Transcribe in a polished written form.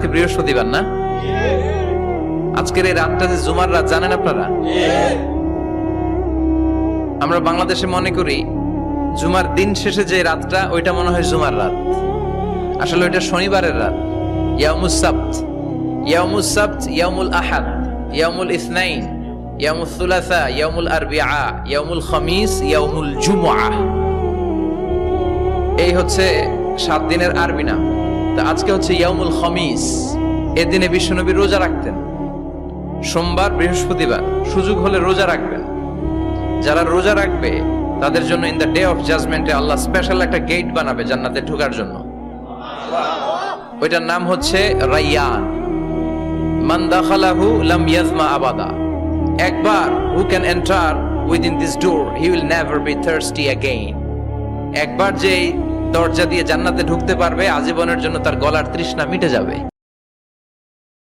আজকে বৃহস্পতিবার না? আজকের এই রাতটা যে জুমার রাত, জানেন আপনারা? আমরা বাংলাদেশে মনে করি জুমার দিন শেষে যে রাতটা, ওইটা মনে হয় জুমার রাত। আসলে ওইটা শনিবারের রাত। ইয়াউমুস সাবত, ইয়াউমুস সাবত, ইয়াউমুল আহাদ, ইয়াউমুল ইসনাইন, ইয়াউমুল সুলাসা, ইয়াউমুল আরবিআ, ইয়াউমুল খামিস, ইয়াউমুল জুমআহ। এই হচ্ছে 7 দিনের আরবি নাম। তা আজকে হচ্ছে ইয়াউমুল খামিস। এদিনে বিশ্বনবী রোজা রাখতেন। সোমবার, বৃহস্পতিবার সুযোগ হলে রোজা রাখবেন। যারা রোজা রাখবে তাদের জন্য ইন দ্য ডে অফ জাজমেন্টে আল্লাহ স্পেশাল একটা গেট বানাবে জান্নাতে ঢোকার জন্য। ওইটার নাম হচ্ছে রাইয়ান। মান দাখালাহু লাম ইয়াজমা আবাদা। একবার who can enter within this door he will never be thirsty again. একবার যে দরজা দিয়ে জান্নাতে ঢুকতে পারবে, আজীবনের জন্য তার গলার তৃষ্ণা মিটে যাবে।